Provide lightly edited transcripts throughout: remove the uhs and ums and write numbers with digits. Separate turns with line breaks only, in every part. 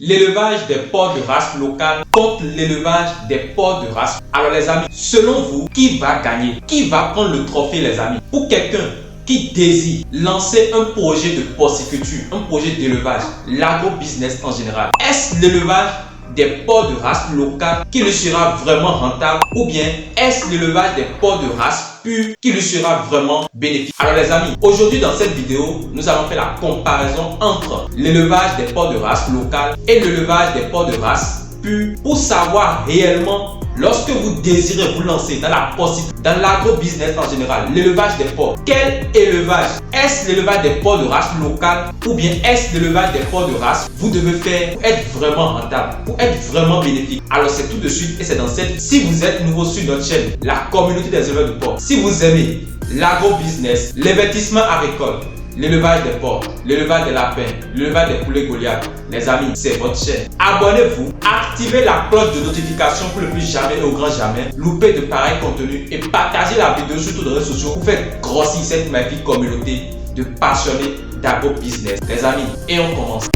L'élevage des porcs de race locale contre l'élevage des porcs de race. Alors les amis, selon vous, qui va gagner? Qui va prendre le trophée les amis? Pour quelqu'un qui désire lancer un projet de porciculture, un projet d'élevage, l'agro-business en général, est-ce l'élevage des porcs de race locale qui lui sera vraiment rentable ou bien est-ce l'élevage des porcs de race pure qui lui sera vraiment bénéfique? Alors les amis, aujourd'hui dans cette vidéo, nous allons faire la comparaison entre l'élevage des porcs de race locale et l'élevage des porcs de race pure pour savoir réellement, lorsque vous désirez vous lancer dans la porciculture, dans l'agro-business en général, l'élevage des porcs, quel élevage? Est-ce l'élevage des porcs de race locale ou bien est-ce l'élevage des porcs de race vous devez faire pour être vraiment rentable, pour être vraiment bénéfique? Alors c'est tout de suite et c'est dans cette... Si vous êtes nouveau sur notre chaîne, la communauté des éleveurs de porcs, si vous aimez l'agro-business, l'investissement agricole, l'élevage des porcs, l'élevage des lapins, l'élevage des poulets Goliath, les amis, c'est votre chaîne. Abonnez-vous, activez la cloche de notification pour ne plus jamais et au grand jamais louper de pareils contenus et partagez la vidéo sur tous les réseaux sociaux pour faire grossir cette magnifique communauté de passionnés d'agro-business. Les amis, et on commence.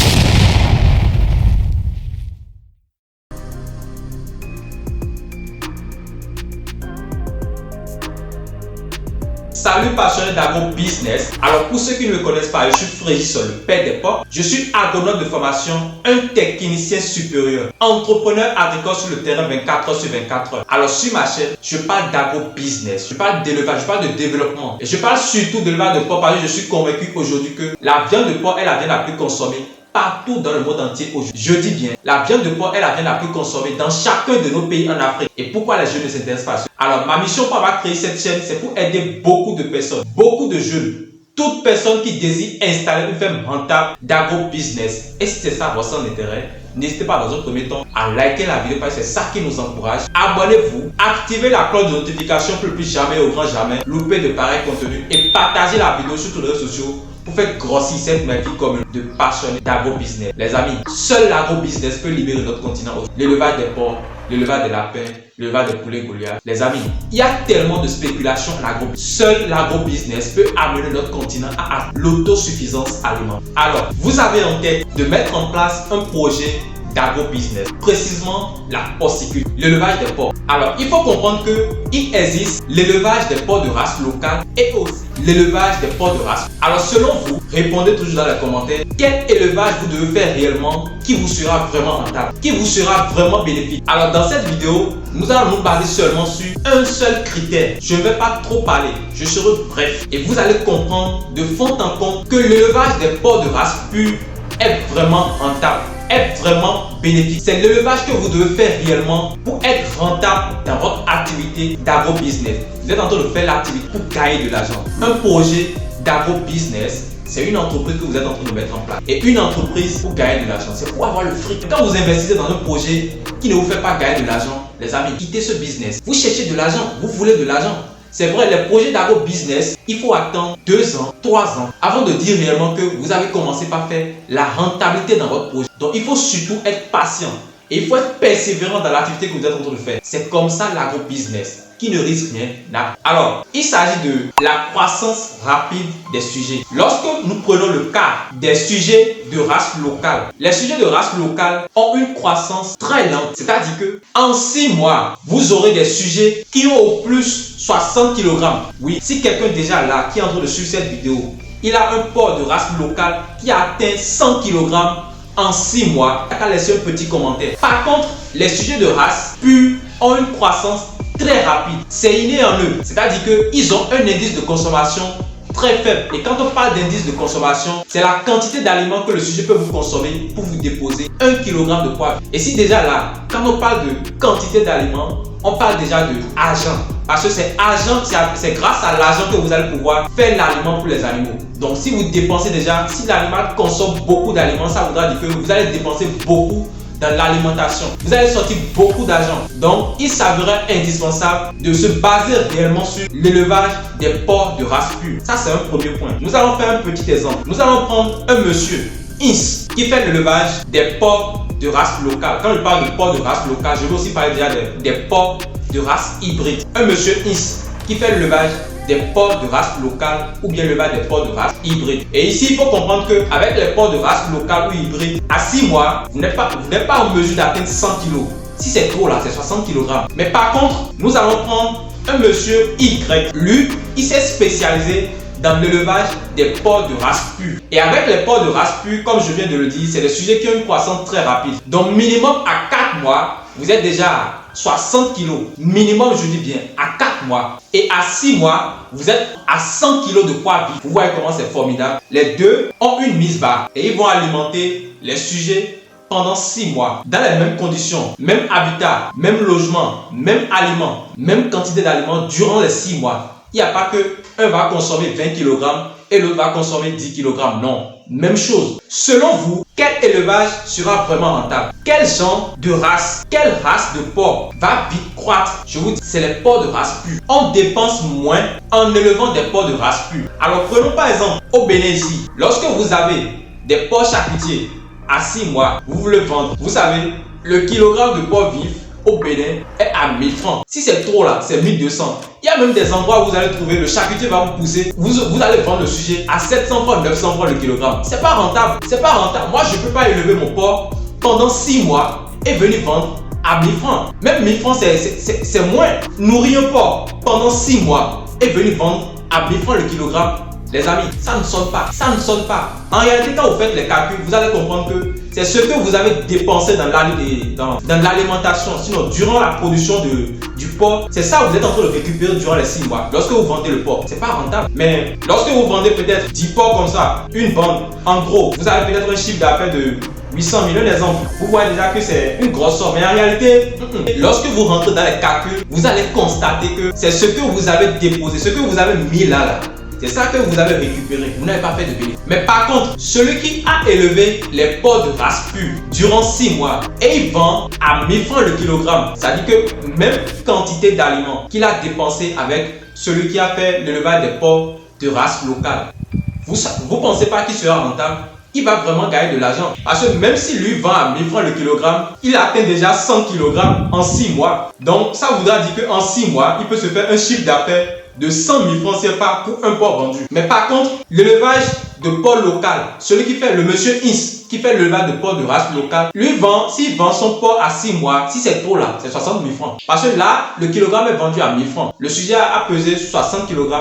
Salut passionnés d'agro-business. Alors pour ceux qui ne me connaissent pas, je suis Frégis, le père des porcs. Je suis agronome de formation, un technicien supérieur, entrepreneur agricole sur le terrain 24 heures sur 24 heures. Alors sur ma chaîne, je parle d'agro-business, je parle d'élevage, je parle de développement. Et je parle surtout d'élevage de porc parce que je suis convaincu aujourd'hui que la viande de porc est la viande la plus consommée partout dans le monde entier aujourd'hui. Je dis bien, la viande de porc est la viande la plus consommée dans chacun de nos pays en Afrique. Et pourquoi les jeunes ne s'intéressent pas à ça? Alors ma mission pour avoir créé cette chaîne, c'est pour aider beaucoup de personnes, beaucoup de jeunes, toute personne qui désire installer une ferme rentable d'agro-business. Et si c'est ça votre intérêt, n'hésitez pas dans un premier temps à liker la vidéo parce que c'est ça qui nous encourage. Abonnez-vous, activez la cloche de notification pour ne plus jamais au grand jamais louper de pareils contenus et partagez la vidéo sur tous les réseaux sociaux pour faire grossir cette magnifique communauté de passionnés d'agro-business. Les amis, seul l'agro-business peut libérer notre continent. L'élevage des porcs, l'élevage des lapins, l'élevage des poulets Goliath. Les amis, il y a tellement de spéculation en agro-business. Seul l'agro-business peut amener notre continent à l'autosuffisance alimentaire. Alors, vous avez en tête de mettre en place un projet d'agro-business, précisément la porciculture, l'élevage des porcs. Alors, il faut comprendre qu'il existe l'élevage des porcs de race locale et aussi l'élevage des porcs de race. Alors, selon vous, répondez toujours dans les commentaires quel élevage vous devez faire réellement qui vous sera vraiment rentable, qui vous sera vraiment bénéfique. Alors, dans cette vidéo, nous allons nous baser seulement sur un seul critère. Je ne vais pas trop parler, je serai bref et vous allez comprendre de fond en comble que l'élevage des porcs de race pure est vraiment rentable, est vraiment bénéfique. C'est l'élevage que vous devez faire réellement pour être rentable dans votre activité d'agro-business. Vous êtes en train de faire l'activité pour gagner de l'argent. Un projet d'agro-business, c'est une entreprise que vous êtes en train de mettre en place. Et une entreprise pour gagner de l'argent, c'est pour avoir le fric. Quand vous investissez dans un projet qui ne vous fait pas gagner de l'argent, les amis, quittez ce business. Vous cherchez de l'argent, vous voulez de l'argent. C'est vrai, les projets d'agro-business, il faut attendre 2 ans, 3 ans avant de dire réellement que vous avez commencé par faire la rentabilité dans votre projet. Donc, il faut surtout être patient et il faut être persévérant dans l'activité que vous êtes en train de faire. C'est comme ça l'agro-business qui ne risque rien. Alors, il s'agit de la croissance rapide des sujets. Lorsque nous prenons le cas des sujets de race locale, les sujets de race locale ont une croissance très lente. C'est-à-dire que en 6 mois, vous aurez des sujets qui ont au plus 60 kg. Oui, si quelqu'un déjà là qui est en train de suivre cette vidéo, il a un porc de race locale qui a atteint 100 kg en 6 mois, il a qu'à laisser un petit commentaire. Par contre, les sujets de race pure ont une croissance très rapide. C'est inné en eux. C'est-à-dire qu'ils ont un indice de consommation très faible. Et quand on parle d'indice de consommation, c'est la quantité d'aliments que le sujet peut vous consommer pour vous déposer 1 kg de poids. Et si déjà là, quand on parle de quantité d'aliments, on parle déjà de argent. Parce que c'est argent, c'est grâce à l'argent que vous allez pouvoir faire l'aliment pour les animaux. Donc si vous dépensez déjà, si l'animal consomme beaucoup d'aliments, ça voudra dire que vous allez dépenser beaucoup dans l'alimentation. Vous allez sortir beaucoup d'argent. Donc, il s'avérait indispensable de se baser réellement sur l'élevage des porcs de race pure. Ça, c'est un premier point. Nous allons faire un petit exemple. Nous allons prendre un monsieur, Ins, qui fait l'élevage des porcs de race locale. Quand je parle de porcs de race locale, je veux aussi parler déjà des porcs de race hybride. Un monsieur Ins qui fait l'élevage des porcs de race locale ou bien l'élevage des porcs de race hybride. Et ici, il faut comprendre qu'avec les porcs de race locale ou hybride, à 6 mois, vous n'êtes pas en mesure d'atteindre 100 kg. Si c'est trop là, c'est 60 kg. Mais par contre, nous allons prendre un monsieur Y. Lui, il s'est spécialisé dans l'élevage des porcs de race pure. Et avec les porcs de race pure, comme je viens de le dire, c'est des sujets qui ont une croissance très rapide. Donc minimum à 4 mois, vous êtes déjà à 60 kg. Minimum, je dis bien, à 4 mois. Et à 6 mois, vous êtes à 100 kg de poids vif. Vous voyez comment c'est formidable. Les deux ont une mise barre et ils vont alimenter les sujets pendant 6 mois, dans les mêmes conditions, même habitat, même logement, même aliment, même quantité d'aliments durant les 6 mois. Il n'y a pas que un va consommer 20 kg et l'autre va consommer 10 kg. Non, même chose. Selon vous, quel élevage sera vraiment rentable? Quel genre de race, quelle race de porc va vite croître? Je vous dis, c'est les porcs de race pure. On dépense moins en élevant des porcs de race pure. Alors prenons par exemple au Bénin ici. Lorsque vous avez des porcs charcutiers à 6 mois, vous voulez vendre. Vous savez, le kilogramme de porc vif au Bénin est à 1000 francs. Si c'est trop là, c'est 1200. Il y a même des endroits où vous allez trouver, le charcutier va vous pousser, vous allez vendre le sujet à 700 francs, 900 francs le kilogramme. C'est pas rentable. C'est pas rentable. Moi, je peux pas élever mon porc pendant 6 mois et venir vendre à 1000 francs. Même 1000 francs, c'est moins. Nourrir un porc pendant 6 mois et venir vendre à 1000 francs le kilogramme. Les amis, ça ne sonne pas, ça ne sonne pas. En réalité, quand vous faites les calculs, vous allez comprendre que c'est ce que vous avez dépensé dans l'alimentation, sinon durant la production du porc, c'est ça que vous êtes en train de récupérer durant les 6 mois. Lorsque vous vendez le porc, c'est pas rentable. Mais lorsque vous vendez peut-être 10 porcs comme ça, une vente, en gros, vous avez peut-être un chiffre d'affaires de 800 millions d'exemples. Vous voyez déjà que c'est une grosse somme. Mais en réalité, lorsque vous rentrez dans les calculs, vous allez constater que c'est ce que vous avez déposé, ce que vous avez mis là. C'est ça que vous avez récupéré. Vous n'avez pas fait de bénéfice. Mais par contre, celui qui a élevé les porcs de race pure durant 6 mois et il vend à 1000 francs le kilogramme, ça dit que même quantité d'aliments qu'il a dépensé avec celui qui a fait l'élevage des porcs de race locale, vous ne pensez pas qu'il sera rentable? Il va vraiment gagner de l'argent. Parce que même si lui vend à 1000 francs le kilogramme, il atteint déjà 100 kg en 6 mois. Donc ça voudra dire qu'en 6 mois, il peut se faire un chiffre d'affaires de 100 000 francs CFA pour un porc vendu. Mais par contre, l'élevage de porc local, celui qui fait le monsieur Ins, qui fait l'élevage de porc de race locale, lui vend, s'il vend son porc à 6 mois, si c'est trop là, c'est 60 000 francs. Parce que là, le kilogramme est vendu à 1000 francs. Le sujet a pesé 60 kg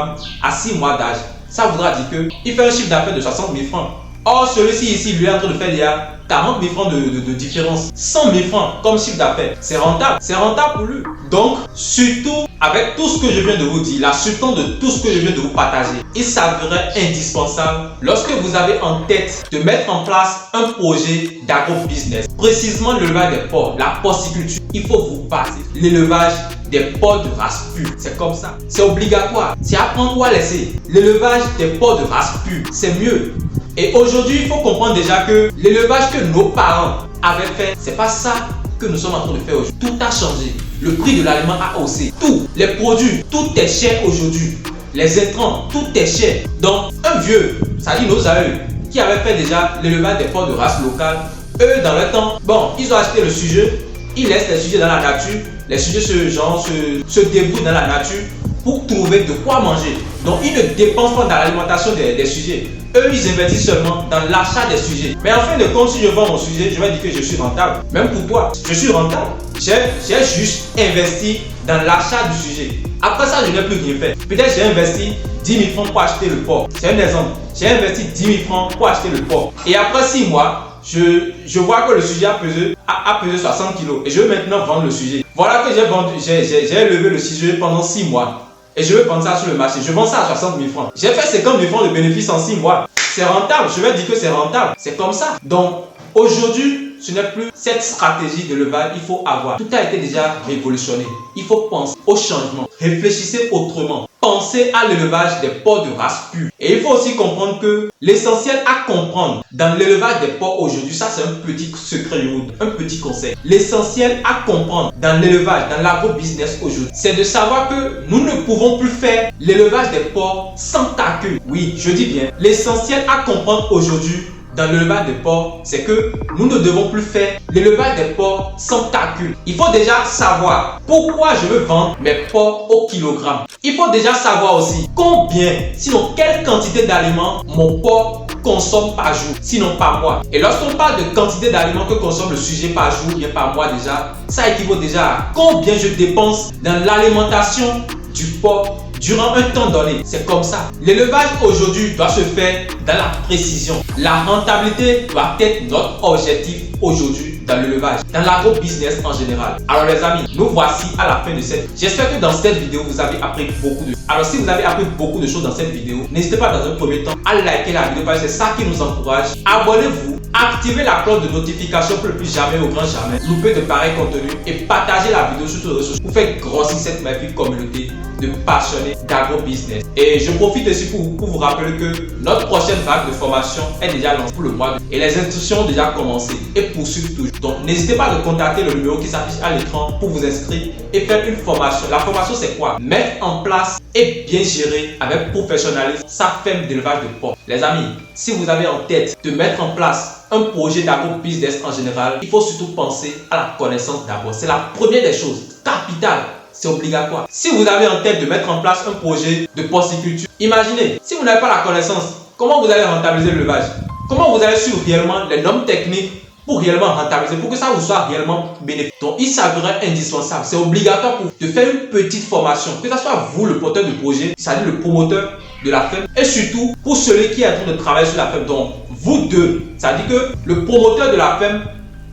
à 6 mois d'âge. Ça voudra dire qu'il fait un chiffre d'affaires de 60 000 francs. Or, celui-ci ici, lui est en train de faire il y a 40 000 francs de différence. 100 000 francs comme chiffre d'affaires. C'est rentable. C'est rentable pour lui. Donc, surtout, avec tout ce que je viens de vous dire, la substance de tout ce que je viens de vous partager, il s'avérerait indispensable lorsque vous avez en tête de mettre en place un projet d'agro-business. Précisément l'élevage des porcs, la porciculture. Il faut vous passer l'élevage des porcs de race pure. C'est comme ça. C'est obligatoire. C'est à prendre ou à laisser. L'élevage des porcs de race pure, c'est mieux. Et aujourd'hui, il faut comprendre déjà que l'élevage que nos parents avaient fait, c'est pas ça que nous sommes en train de faire aujourd'hui. Tout a changé. Le prix de l'aliment a haussé. Tout, les produits, tout est cher aujourd'hui. Les intrants, tout est cher. Donc, un vieux, ça dit nos aïeux, qui avait fait déjà l'élevage des porcs de race locale, eux, dans le temps, bon, ils ont acheté le sujet, ils laissent les sujets dans la nature, les sujets se débrouillent dans la nature pour trouver de quoi manger. Donc, ils ne dépensent pas dans l'alimentation des sujets. Eux, ils investissent seulement dans l'achat des sujets. Mais en fin de compte, si je vends mon sujet, je vais dire que je suis rentable. Même pour toi, je suis rentable. J'ai juste investi dans l'achat du sujet. Après ça, je n'ai plus rien fait. Peut-être j'ai investi 10 000 francs pour acheter le porc. C'est un exemple. J'ai investi 10 000 francs pour acheter le porc. Et après 6 mois, je vois que le sujet a pesé 60 kg. Et je veux maintenant vendre le sujet. Voilà que j'ai élevé le sujet pendant 6 mois. Et je veux vendre ça sur le marché. Je vends ça à 60 000 francs. J'ai fait 50 000 francs de bénéfices en 6 mois. C'est rentable. Je vais dire que c'est rentable. C'est comme ça. Donc, aujourd'hui, ce n'est plus cette stratégie de l'élevage. Il faut avoir. Tout a été déjà révolutionné. Il faut penser au changement. Réfléchissez autrement. Pensez à l'élevage des porcs de race pure. Et il faut aussi comprendre que l'essentiel à comprendre dans l'élevage des porcs aujourd'hui, ça c'est un petit secret, un petit conseil. L'essentiel à comprendre dans l'élevage, dans l'agro-business aujourd'hui, c'est de savoir que nous ne pouvons plus faire l'élevage des porcs sans ta queue. Oui, je dis bien. L'essentiel à comprendre aujourd'hui dans l'élevage des porcs, c'est que nous ne devons plus faire l'élevage des porcs sans calcul. Il faut déjà savoir pourquoi je veux vendre mes porcs au kilogramme. Il faut déjà savoir aussi combien, sinon quelle quantité d'aliments mon porc consomme par jour, sinon par mois. Et lorsqu'on parle de quantité d'aliments que consomme le sujet par jour, bien par mois déjà, ça équivaut déjà à combien je dépense dans l'alimentation du porc durant un temps donné. C'est comme ça. L'élevage aujourd'hui doit se faire dans la précision. La rentabilité doit être notre objectif aujourd'hui dans l'élevage, dans l'agro-business en général. Alors les amis, nous voici à la fin de cette. J'espère que dans cette vidéo, vous avez appris beaucoup de choses. Alors si vous avez appris beaucoup de choses dans cette vidéo, n'hésitez pas dans un premier temps à liker la vidéo parce que c'est ça qui nous encourage. Abonnez-vous, activez la cloche de notification pour ne plus jamais au grand jamais louper de pareils contenus et partagez la vidéo sur toutes les réseaux sociaux pour faire grossir cette magnifique communauté de passionnés d'agro-business. Et je profite aussi pour vous rappeler que notre prochaine vague de formation est déjà lancée pour le mois et les inscriptions ont déjà commencé et poursuivent toujours. Donc n'hésitez pas à contacter le numéro qui s'affiche à l'écran pour vous inscrire et faire une formation. La formation c'est quoi? Mettre en place et bien gérer avec professionnalisme sa ferme d'élevage de porcs. Les amis, si vous avez en tête de mettre en place un projet d'agro-business en général, il faut surtout penser à la connaissance d'abord. C'est la première des choses, capitale. C'est obligatoire. Si vous avez en tête de mettre en place un projet de porciculture, imaginez, si vous n'avez pas la connaissance, comment vous allez rentabiliser l'élevage? Comment vous allez suivre réellement les normes techniques pour réellement rentabiliser, pour que ça vous soit réellement bénéfique? Donc, il s'avérait indispensable, c'est obligatoire de faire une petite formation, que ce soit vous, le porteur du projet, c'est-à-dire le promoteur de la ferme, et surtout pour celui qui est en train de travailler sur la ferme. Donc, vous deux, c'est-à-dire que le promoteur de la ferme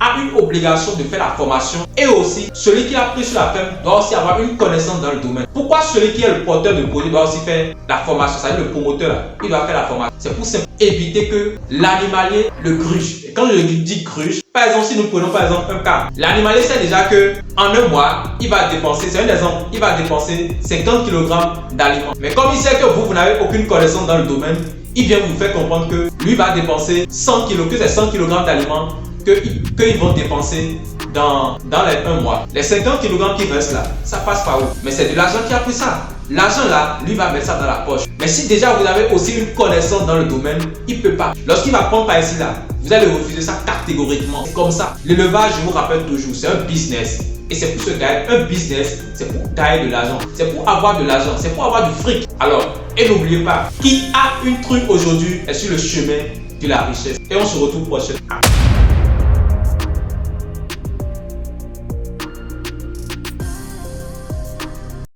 a une obligation de faire la formation et aussi celui qui a pris sur la ferme doit aussi avoir une connaissance dans le domaine. Pourquoi celui qui est le porteur de projet doit aussi faire la formation, c'est-à-dire le promoteur, il doit faire la formation? C'est pour éviter que l'animalier le gruge. Et quand je dis gruge, par exemple, si nous prenons par exemple un cas, l'animalier sait déjà que en un mois, il va dépenser, c'est un exemple, il va dépenser 50 kg d'aliments. Mais comme il sait que vous n'avez aucune connaissance dans le domaine, il vient vous faire comprendre que lui va dépenser 100 kg, que c'est 100 kg d'aliments qu'ils vont dépenser dans les 1 mois. Les 50 kg qui restent là, ça passe par où? Mais c'est de l'argent qui a pris ça. L'argent là, lui va mettre ça dans la poche. Mais si déjà vous avez aussi une connaissance dans le domaine, il ne peut pas. Lorsqu'il va prendre par ici là, vous allez refuser ça catégoriquement. C'est comme ça. L'élevage, je vous rappelle toujours, c'est un business. Et c'est pour se gagner un business, c'est pour gagner de l'argent. C'est pour avoir de l'argent, c'est pour avoir du fric. Alors, et n'oubliez pas, qui a une truc aujourd'hui est sur le chemin de la richesse. Et on se retrouve prochainement.